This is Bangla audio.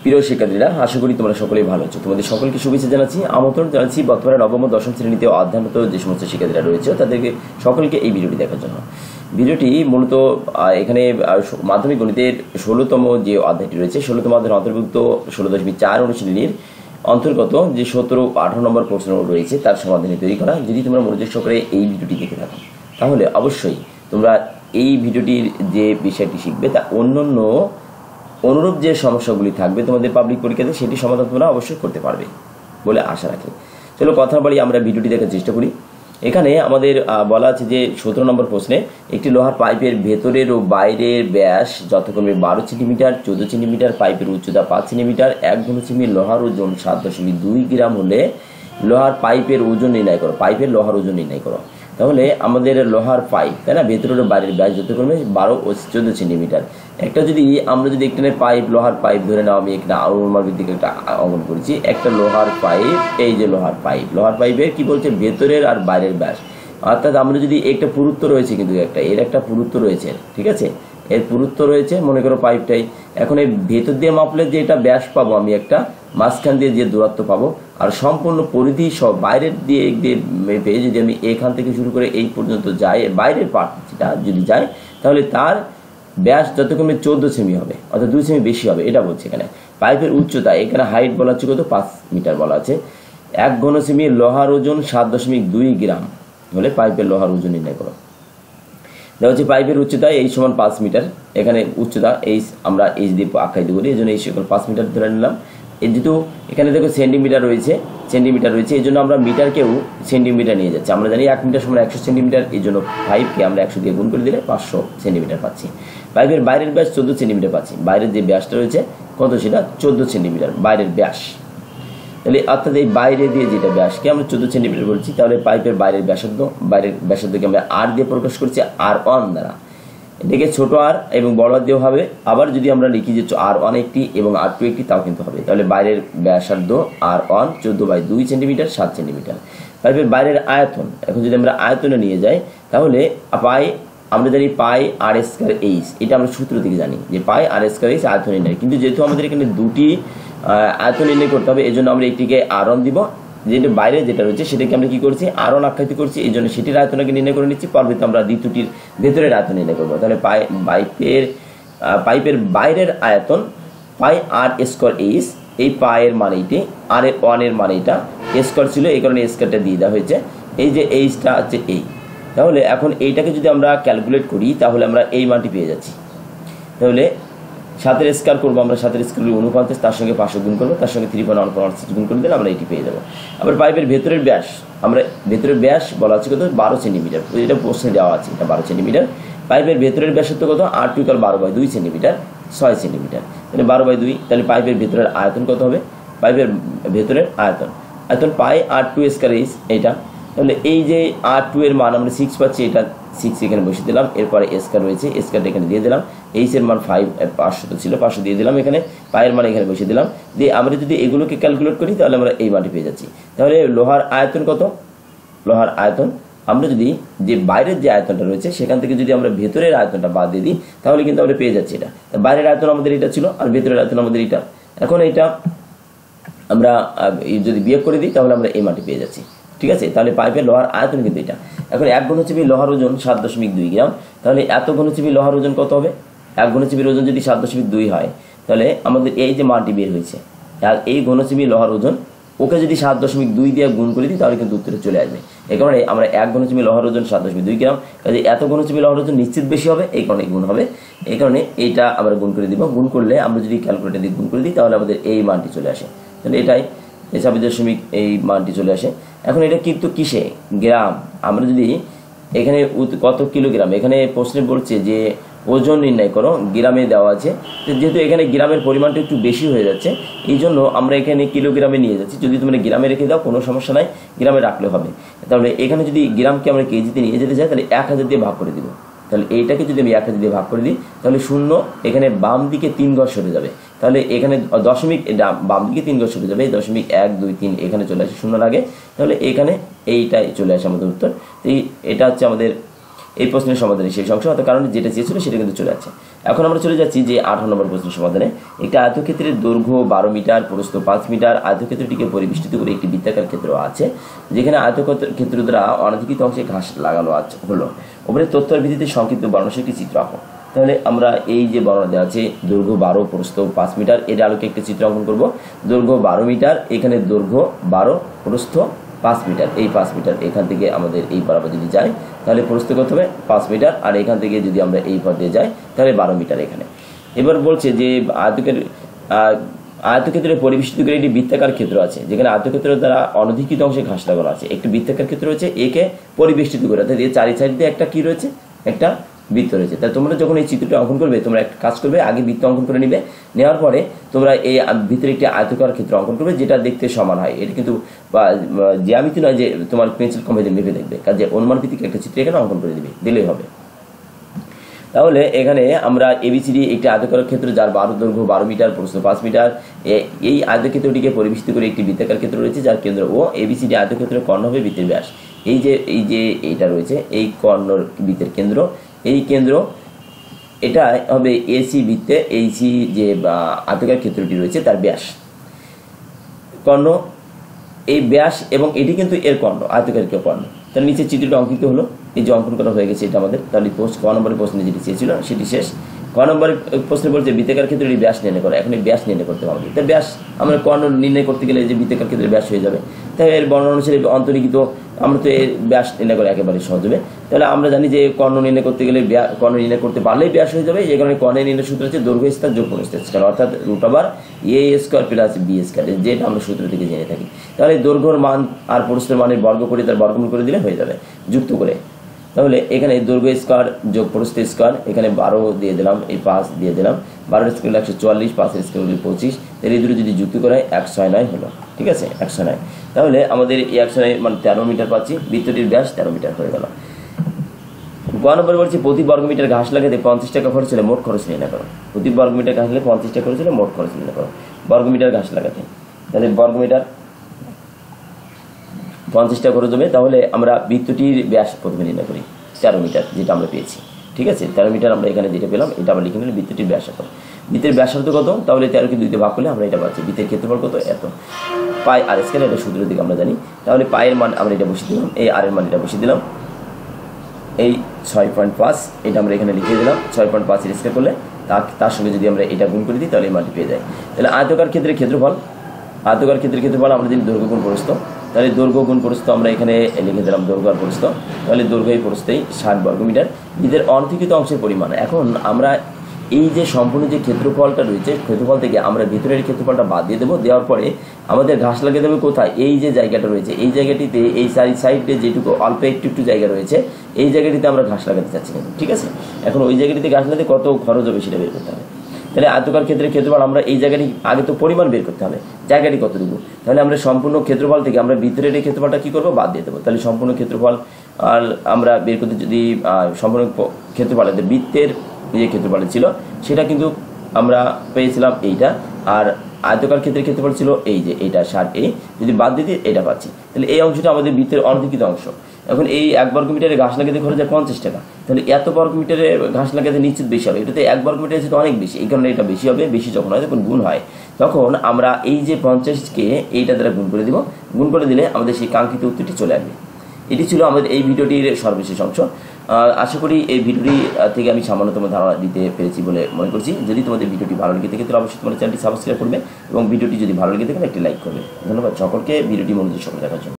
প্রিয় শিক্ষার্থীরা, আশা করি তোমরা সকলেই ভালো আছো। তোমাদের সকলকে শুভেচ্ছা জানাচ্ছি, আমন্ত্রণ জানাচ্ছি বর্তমানে নবম ও দশম শ্রেণীতে অধ্যয়নরত যে সমস্ত শিক্ষার্থীরা রয়েছে তাদেরকে সকলকে এই ভিডিওটি দেখার জন্য। ভিডিওটি মূলত এখানে মাধ্যমিক গণিতের 16তম যে অধ্যায়টি রয়েছে, 16তম অধ্যায়ের অন্তর্ভুক্ত 16.4 অনুশীলনীর অন্তর্গত যে 17 ও 18 নম্বর প্রশ্ন রয়েছে তার সমাধানে তৈরি করা। যদি তোমরা মনোযোগ সহকারে এই ভিডিওটি দেখে থাকো তাহলে অবশ্যই তোমরা এই ভিডিওটির যে বিষয়টি শিখবে তা অন্যান্য অনুরূপ যে সমস্যাগুলি থাকবে তোমাদের পাবলিক পরীক্ষাতে সেটি সমাধান তোমরা অবশ্যই করতে পারবে বলে আশা রাখি। চলো কথা বলি, আমরা ভিডিওটি দেখার চেষ্টা করি। এখানে আমাদের বলা আছে যে 17 নম্বর প্রশ্নে একটি লোহার পাইপের ভেতরের ও বাইরের ব্যাস যথাক্রমে 12 সেন্টিমিটার, 14 সেন্টিমিটার, পাইপের উচ্চতা 5 সেন্টিমিটার, 1 ঘনসেমি লোহার ওজন 7.2 গ্রাম হলে লোহার পাইপের ওজন নির্ণয় করো। পাইপের লোহার ওজন নির্ণয় করো। তাহলে আমাদের লোহার পাইপ, তাই না, ভেতরের ও বাইরের ব্যাস যথাক্রমে 12 ও 14 সেন্টিমিটার। আমরা যদি একটি পাইপ, লোহার পাইপ ধরে নাও, আমি এখানে আরোমার দিকে একটা অঙ্কন করেছি, একটা লোহার পাইপ, এই যে লোহার পাইপের কি বলছে ভেতরের আর বাইরের ব্যাস, অর্থাৎ আমরা যদি একটা পুরুত্ব রয়েছে, কিন্তু এর একটা পুরুত্ব রয়েছে, ঠিক আছে, এর পুরুত্ব রয়েছে, মনে করো পাইপটাই। এখন এই ভেতর দিয়ে মাপলে যে এটা ব্যাস পাবো আমি, একটা মাঝখান দিয়ে যে দূরত্ব পাবো, আর সম্পূর্ণ পরিধি সব বাইরের দিয়ে মেপে যদি আমি এখান থেকে শুরু করে এই পর্যন্ত যাই, বাইরের পার্টটা যদি যায়, তাহলে তার ব্যাস যতক্ষণে 14 সেমি হবে, অর্থাৎ 2 সেমি বেশি হবে, এটা বলছে এখানে। পাইপের উচ্চতা, এখানে হাইট বলা হচ্ছে কত, 5 মিটার বলা আছে। 1 ঘনসেমি লোহার ওজন 7.2 গ্রাম হলে পাইপের লোহার ওজন নির্ণয় করো। দেখা হচ্ছে পাইপের উচ্চতা এই সমান 5 মিটার, এখানে উচ্চতা এই আমরা এইচ দিয়ে আখ্যায়িত করি, এই জন্য এই সকল 5 মিটার ধরে নিলাম। এই যেহেতু এখানে দেখো সেন্টিমিটার রয়েছে, এই জন্য আমরা মিটারকেও সেন্টিমিটার নিয়ে যাচ্ছি। আমরা জানি 1 মিটার সমান 100 সেন্টিমিটার, এই জন্য পাইপকে আমরা 100 দিয়ে গুণ করে দিলে 500 সেন্টিমিটার পাচ্ছি। পাইপের বাইরের ব্যাস 14 সেন্টিমিটার পাচ্ছি। বাইরের যে ব্যাসটা রয়েছে কত, সেটা 14 সেন্টিমিটার বাইরের ব্যাস। তাহলে অর্থাৎ এই বাইরে দিয়ে যেটা ব্যাসকে আমরা 14 সেন্টিমিটার বলছি, তাহলে পাইপের বাইরের ব্যাসার্ধকে আমরা আর দিয়ে প্রকাশ করছি, R1 দ্বারা। এটাকে ছোট আর এবং বড় আর দিয়েও হবে। আবার যদি আমরা লিখি যে R1 একটি এবং R2 একটি, তাও কিন্তু হবে। তাহলে বাইরের ব্যাসার্ধ R1 14/2 সেন্টিমিটার, 7 সেন্টিমিটার। পাইপের বাইরের আয়তন, এখন যদি আমরা আয়তনে নিয়ে যাই তাহলে আমরা জানি পাই আর স্কয়ার এইচ, এটা আমরা সূত্র থেকে জানি যে পাই আর স্কয়ার এইচ আয়তন নির্ণয়। কিন্তু যেহেতু আমাদের এখানে দুটি আয়তন নির্ণয় করতে হবে, এই জন্য আমরা একটিকে R1 দিব, যেটা বাইরে যেটা রয়েছে সেটাকে আমরা কি করছি, R1 আখ্যায়িত করছি, এই জন্য সেটির আয়তনকে নির্ণয় করে নিচ্ছি। পরবর্তীতে আমরা দ্বিতীয়টির ভেতরের আয়তন নির্ণয় করবো। তাহলে পাইপের বাইরের আয়তন পাই আর স্কয়ার এইচ, এই পায়ের মান এইটি, আর এর 1 এর মান এইটা, স্কয়ার ছিল এই কারণে স্কয়ারটা দিয়ে দেওয়া হয়েছে, এই যে এইচটা আছে এই। তাহলে এখন এইটাকে যদি আমরা ক্যালকুলেট করি তাহলে আমরা এই মানটি পেয়ে যাচ্ছি। তাহলে 7 স্কয়ার করবো আমরা, 7 স্কয়ার 49, তার সঙ্গে 500 গুণ করবো, তার সঙ্গে 3.146 গুণ করে দিলে আমরা এটি পেয়ে যাবো। আবার পাইপের ভেতরের ব্যাস, ভেতরের ব্যাস বলা আছে কত, 12 সেন্টিমিটার, এটা প্রশ্নে দেওয়া আছে, এটা 12 সেন্টিমিটার। পাইপের ভেতরের ব্যাসত্ব কত, R2 = 12/2 সেন্টিমিটার, 6 সেন্টিমিটার, তাহলে 12/2। তাহলে পাইপের ভেতরের আয়তন কত হবে, পাইপের ভেতরের আয়তন পাই R2 স্কয়ার এইচ এইটা। তাহলে এই যে R2 এর মান আমরা 6 পাচ্ছি, এটা 6 এখানে বসিয়ে দিলাম, এরপরে স্কয়ার রয়েছে, স্কয়ারটা এখানে দিয়ে দিলাম, এইচ এর মান 500 ছিল, 500 দিয়ে দিলাম, এখানে পায়ের মান এখানে বসিয়ে দিলাম, দিয়ে আমরা যদি এগুলোকে ক্যালকুলেট করি তাহলে আমরা এই মানটি পেয়ে যাচ্ছি। তাহলে লোহার আয়তন কত, লোহার আয়তন আমরা যদি যে বাইরের যে আয়তনটা রয়েছে সেখান থেকে যদি আমরা ভেতরের আয়তনটা বাদ দিয়ে দিই তাহলে কিন্তু আমরা পেয়ে যাচ্ছি এটা। বাইরের আয়তন আমাদের এটা ছিল আর ভেতরের আয়তন আমাদের এটা। এখন এটা আমরা যদি বিয়োগ করে দিই তাহলে আমরা এই মানটি পেয়ে যাচ্ছি, ঠিক আছে। তাহলে পাইপের লোহার আয়তন কিন্তু এটা। এখন 1 ঘনসেমি লোহার ওজন 7.2 গ্রাম, তাহলে এত ঘনসেমি লোহার ওজন কত হবে, 1 ঘনসেমির ওজন যদি 7.2 হয় তাহলে আমাদের এই যে মানটি বের হয়েছে, আর এই ঘনসেমি লোহার ওজন ওকে যদি 7.2 দিয়ে গুণ করে দিই তাহলে কিন্তু উত্তরে চলে আসবে। এই কারণে আমরা 1 ঘনসেমি লোহার ওজন 7.2 গ্রাম, কাজে এত ঘনসেমি লোহার ওজন নিশ্চিত বেশি হবে, এই কারণে গুণ হবে। এই কারণে এইটা আমরা গুণ করে দিব। গুণ করলে আমরা যদি ক্যালকুলেটর দিয়ে গুণ করে দিই তাহলে আমাদের এই মানটি চলে আসে। তাহলে এটাই 26 এই মানটি চলে আসে। এখন এটা কিন্তু কিসে, গ্রাম। আমরা যদি এখানে কত কিলোগ্রাম, এখানে প্রশ্নে বলছে যে ওজন নির্ণয় করো, গ্রামে দেওয়া আছে, যেহেতু এখানে গ্রামের পরিমাণটা একটু বেশি হয়ে যাচ্ছে এই জন্য আমরা এখানে কিলোগ্রামে নিয়ে যাচ্ছি। যদি তোমরা গ্রামে রেখে দাও কোনো সমস্যা নাই, গ্রামে রাখলে হবে। তাহলে এখানে যদি গ্রামকে আমরা কেজিতে নিয়ে যেতে চাই তাহলে 1000 দিয়ে ভাগ করে দিব। তাহলে এইটাকে যদি আমি 1000 দিয়ে ভাগ করে দিই তাহলে শূন্য এখানে বাম দিকে 3 ঘর সরে যাবে, তাহলে এখানে দশমিক বাম দিকে 3 ঘর সরে যাবে, 0.123 এখানে চলে আসে শূন্য লাগে, তাহলে এখানে এইটাই চলে আসে আমাদের উত্তর। এটা হচ্ছে আমাদের এই প্রশ্নের সমাধানে শেষ অংশ, অর্থাৎ কারণ যেটা চেয়েছিল সেটা কিন্তু চলে যাচ্ছে। এখন আমরা চলে যাচ্ছি যে 18 নম্বর প্রশ্নের সমাধানে। একটি আয়তক্ষেত্রের দৈর্ঘ্য 12 মিটার, প্রস্থ 5 মিটার, আয়তক্ষেত্রটিকে পরিবেষ্টিত করে একটি বৃত্তাকার ক্ষেত্র আছে, যেখানে আয়তক্ষেত্র দ্বারা অনধিকৃত অংশে ঘাস লাগানো হলো। উপরে তথ্যের ভিত্তিতে সংক্ষিপ্ত বর্ণনাসহ একটি চিত্র আঁকো। তাহলে আমরা এই যে বর্ণনা দেওয়া আছে দৈর্ঘ্য 12, প্রস্থ 5 মিটার, এর আলোকে একটি চিত্র অঙ্কন করব। দৈর্ঘ্য 12 মিটার, এখানে দৈর্ঘ্য 12, প্রস্থ 5 মিটার। এই 5 মিটার এখান থেকে আমাদের এই বরাবর যদি যাই তাহলে প্রস্থ কত হবে 5 মিটার, আর এখান থেকে যদি আমরা এই পথ দিয়ে যাই তাহলে 12 মিটার এখানে। এবার বলছে যে আয়তক্ষেত্রের পরিবেষ্টিত করে একটি বৃত্তাকার ক্ষেত্র আছে, যেখানে আয়তক্ষেত্রের দ্বারা অনধিকৃত অংশে ঘাস লাগানো আছে। একটি বৃত্তাকার ক্ষেত্র রয়েছে, একে পরিবেষ্টিত করে, অর্থাৎ এর চারি সাইডে একটা কি রয়েছে, একটা বৃত্ত রয়েছে। তাই তোমরা যখন এই চিত্রটা অঙ্কন করবে তোমরা একটা কাজ করবে, আগে বৃত্ত অঙ্কন করে নিবে, নেওয়ার পরে তোমরা এই ভিতরে একটি আয়তকার ক্ষেত্র অঙ্কন করবে যেটা দেখতে সমান হয়। এটা কিন্তু জ্যামিতি নয় যে তোমার পেন্সিল কম্পাসে মেপে দেখবে, কাজে অনুমান ভিত্তিক একটা চিত্র এখানে অঙ্কন করে দিবে, দিলেই হবে। তাহলে এখানে আমরা এবিসিডি একটি আয়তকার ক্ষেত্র যার দৈর্ঘ্য 12 মিটার, প্রস্থ 5 মিটার, এই আয়তক্ষেত্রটিকে পরিবেষ্টিত করে একটি বৃত্তাকার ক্ষেত্র রয়েছে যার কেন্দ্র ও। এবিসিডি আয়তক্ষেত্রের কর্ণ হবে বৃত্তের ব্যাস। এই যে এইটা রয়েছে এই কর্ণর বৃত্তের কেন্দ্র, এই কেন্দ্র এটা হবে এসি বৃত্তে, এইসি যে আয়তকার ক্ষেত্রটি রয়েছে তার ব্যাস, কর্ণ এই ব্যাস, এবং এটি কিন্তু এর কর্ণ, আয়তকার কর্ণ। তার নিচে চিত্রটা অঙ্কিত হলো, এই যে অঙ্কন করা হয়ে গেছে এটা আমাদের। তাহলে ক নম্বরের প্রশ্নে যেটি চেয়েছিল সেটি শেষ। ক নম্বরের প্রশ্নে বলছে বৃত্তাকার ক্ষেত্রে এই ব্যাস নির্ণয় করা। এখন এই ব্যাস নির্ণয় করতে হবে। তাই ব্যাস আমরা কর্ণ নির্ণয় করতে গেলে যে বৃত্তাকার ক্ষেত্রে ব্যাস হয়ে যাবে, তাই এর বর্ণনা অনুসারে অন্তর্লিখিত আমরা তো এর ব্যাস নির্ণয় করা একেবারে সহজ হবে। তাহলে আমরা জানি যে কর্ণ নির্ণয় করতে গেলে কর্ণ নির্ণয় করতে পারলেই ব্যাস হয়ে যাবে। এই কারণে কর্ণের নির্ণয় সূত্র হচ্ছে দৈর্ঘ্য স্তর যোগ প্রস্থ স্কয়ার, অর্থাৎ √a² প্লাস b², যেটা আমরা সূত্র থেকে জেনে থাকি। তাহলে দৈর্ঘ্যের মান আর প্রস্থের মানের বর্গ করে তার বর্গমূল করে দিলে হয়ে যাবে যুক্ত করে। তাহলে এখানে দৈর্ঘ্য স্কয়ার যোগ প্রস্থ স্কয়ার, এখানে 12 দিয়ে দিলাম, এই 5 দিয়ে দিলাম, 12 স্কয়ার 144, 5 স্কয়ার 25, তাহলে এই দুটো যদি যুক্ত করায় 109 হলো। ঠিক আছে, 109। তাহলে আমাদের এই 109 মানে 13 মিটার পাচ্ছি, বৃত্তটির ব্যাস 13 মিটার হয়ে গেল। গ নম্বর বলছি প্রতি বর্গমিটার ঘাস লাগাতে 50 টাকা খরচ হলে মোট খরচ নির্ণয় করো। প্রতি বর্গমিটার ঘাস লাগাতে 50 টাকা খরচ হলে মোট খরচ নির্ণয় করো। বর্গমিটার ঘাস লাগাতে তাহলে বর্গমিটার 50 টাকা খরচ হবে। তাহলে আমরা বৃত্তটির ব্যাস প্রথমে নির্ণয় করি, 13 মিটার যেটা আমরা পেয়েছি। ঠিক আছে, 13 মিটার আমরা এখানে যেটা পেলাম এটা আমরা লিখে নিলাম বৃত্তটির ব্যাসার্ধ। বৃত্তের ব্যাসার্ধ কত? তাহলে 13কে 2 দিয়ে ভাগ করলে আমরা এটা পাচ্ছি। বৃত্তের ক্ষেত্রফল কত? এত। পাই আর স্কয়ার, এটা সূত্র দিকে আমরা জানি। তাহলে পায়ের মান আমরা এটা বসিয়ে দিলাম, এই আর এর মান এটা বসিয়ে দিলাম, এই 6.5 এটা আমরা এখানে লিখে দিলাম। 6.5 এর স্কয়ার করলে তার সঙ্গে যদি আমরা এটা গুণ করে দিই তাহলে এই মানটি পেয়ে যায়। তাহলে আয়তকার ক্ষেত্রের ক্ষেত্রফল, আয়তকার ক্ষেত্রের ক্ষেত্রফল আমরা যদি দৈর্ঘ্য গুণ প্রস্থ, তাহলে দৈর্ঘ্য গুণ প্রস্থ আমরা এখানে লিখে দিলাম দৈর্ঘ্য আর প্রস্থ। তাহলে দৈর্ঘ্য এই প্রস্থেই 60 বর্গমিটার। এদের অনধিকৃত অংশের পরিমাণ, এখন আমরা এই যে সম্পূর্ণ যে ক্ষেত্রফলটা রয়েছে ক্ষেত্রফল থেকে আমরা ভিতরের ক্ষেত্রফলটা বাদ দিয়ে দেবো। দেওয়ার পরে আমাদের ঘাস লাগিয়ে দেবে কোথায়? এই যে জায়গাটা রয়েছে এই জায়গাটিতে, এই সাইডে যেটুকু অল্প একটু জায়গা রয়েছে এই জায়গাটিতে আমরা ঘাস লাগাতে চাচ্ছি কিন্তু। ঠিক আছে, এখন ওই জায়গাটিতে ঘাস লাগাতে কত খরচ হবে সেটা বের করতে হবে। তাহলে আয়তকার ক্ষেত্রের ক্ষেত্রফল আমরা এই জায়গাটি আগে তো পরিমাণ বের করতে হবে, জায়গাটি কতটুকু। তাহলে আমরা সম্পূর্ণ ক্ষেত্রফল থেকে আমরা ভিতরের এই ক্ষেত্রফলটা কী করবো? বাদ দিয়ে দেবো। তাহলে সম্পূর্ণ ক্ষেত্রফল আর আমরা বের করতে যদি সম্পূর্ণ ক্ষেত্রফল বৃত্তের যে ক্ষেত্রফল ছিল সেটা কিন্তু আমরা পেয়েছিলাম এইটা, আর আয়তকার ক্ষেত্রের ক্ষেত্রফল ছিল এই যে এইটা 60, এই যদি বাদ দিয়ে দিই এটা পাচ্ছি। তাহলে এই অংশটা আমাদের বৃত্তের অনধিকৃত অংশ। এখন এই 1 বর্গমিটারে ঘাস লাগাতে খরচ হয় 50 টাকা। তাহলে এত বর্গমিটারে ঘাস লাগাতে নিশ্চিত বেশি হবে, এটাতে 1 বর্গমিটার সেটা অনেক বেশি, এই কারণে এটা বেশি হবে। বেশি যখন হয় তখন গুণ হয়, তখন আমরা এই যে 50কে এইটা দ্বারা গুণ করে দিব। গুণ করে দিলে আমাদের সেই কাঙ্ক্ষিত উত্তরটি চলে আসবে। এটি ছিল আমাদের এই ভিডিওটির সর্বশেষ অংশ। আশা করি এই ভিডিওটি থেকে আমি সামান্যতম ধারণা দিতে পেরেছি বলে মনে করছি। যদি তোমাদের ভিডিওটি ভালো লেগে থাকে তাহলে অবশ্যই তোমাদের চ্যানেলটি সাবস্ক্রাইব করবে এবং ভিডিওটি যদি ভালো লেগে থাকে একটি লাইক করবে। ধন্যবাদ সকলকে ভিডিওটি মনোযোগ সহকারে দেখার জন্য।